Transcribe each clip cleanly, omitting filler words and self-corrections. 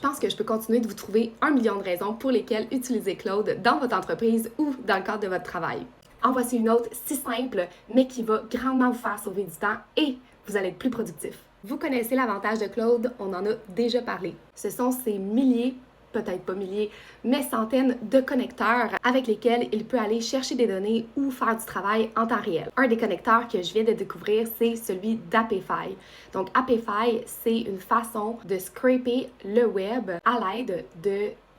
pense que je peux continuer de vous trouver 1 million de raisons pour lesquelles utiliser Claude dans votre entreprise ou dans le cadre de votre travail. En voici une autre si simple, mais qui va grandement vous faire sauver du temps et vous allez être plus productif. Vous connaissez l'avantage de Claude, on en a déjà parlé. Ce sont ces milliers, peut-être pas milliers, mais centaines de connecteurs avec lesquels il peut aller chercher des données ou faire du travail en temps réel. Un des connecteurs que je viens de découvrir, c'est celui d'Apify. Donc Apify, c'est une façon de scraper le web à l'aide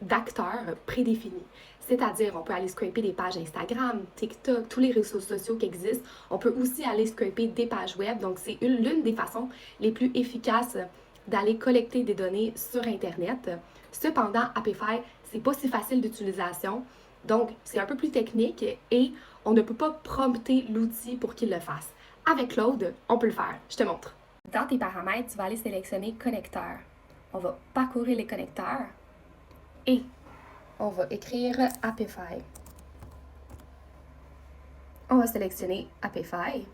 d'acteurs prédéfinis. C'est-à-dire, on peut aller scraper des pages Instagram, TikTok, tous les réseaux sociaux qui existent. On peut aussi aller scraper des pages web. Donc, c'est l'une des façons les plus efficaces d'aller collecter des données sur Internet. Cependant, Apify, c'est pas si facile d'utilisation. Donc, c'est un peu plus technique et on ne peut pas prompter l'outil pour qu'il le fasse. Avec Claude, on peut le faire. Je te montre. Dans tes paramètres, tu vas aller sélectionner Connecteur. On va parcourir les connecteurs et on va écrire Apify. On va sélectionner Apify,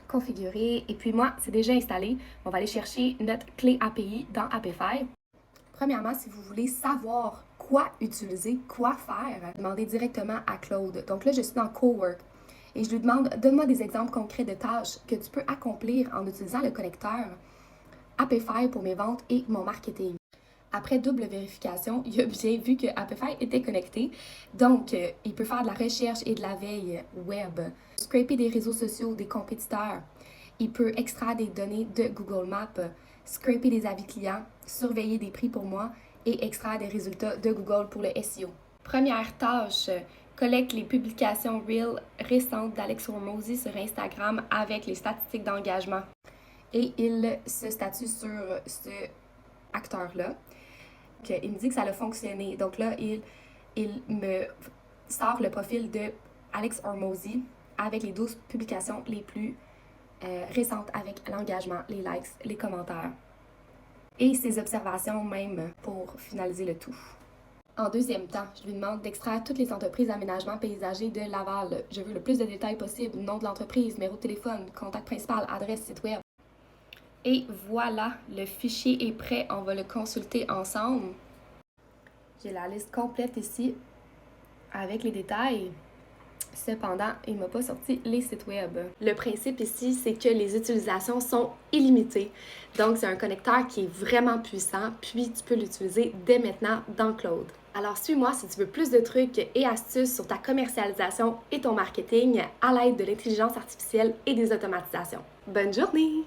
configurer, et puis moi, c'est déjà installé. On va aller chercher notre clé API dans Apify. Premièrement, si vous voulez savoir quoi utiliser, quoi faire, demandez directement à Claude. Donc là, je suis dans Cowork et je lui demande, donne-moi des exemples concrets de tâches que tu peux accomplir en utilisant le connecteur Apify pour mes ventes et mon marketing. Après double vérification, il a bien vu que Apify était connecté. Donc, il peut faire de la recherche et de la veille web, scraper des réseaux sociaux, des compétiteurs. Il peut extraire des données de Google Maps, scraper des avis clients, surveiller des prix pour moi et extraire des résultats de Google pour le SEO. Première tâche, collecte les publications Reel récentes d'Alex Hormozy sur Instagram avec les statistiques d'engagement. Et il se statue sur ce acteur-là. Il me dit que ça a fonctionné. Donc là, il me sort le profil de Alex Hormozy avec les 12 publications les plus récentes avec l'engagement, les likes, les commentaires et ses observations même pour finaliser le tout. En deuxième temps, je lui demande d'extraire toutes les entreprises d'aménagement paysager de Laval. Je veux le plus de détails possible, nom de l'entreprise, numéro de téléphone, contact principal, adresse, site web. Et voilà, le fichier est prêt, on va le consulter ensemble. J'ai la liste complète ici avec les détails. Cependant, il ne m'a pas sorti les sites web. Le principe ici, c'est que les utilisations sont illimitées. Donc, c'est un connecteur qui est vraiment puissant, puis tu peux l'utiliser dès maintenant dans Claude. Alors, suis-moi si tu veux plus de trucs et astuces sur ta commercialisation et ton marketing à l'aide de l'intelligence artificielle et des automatisations. Bonne journée!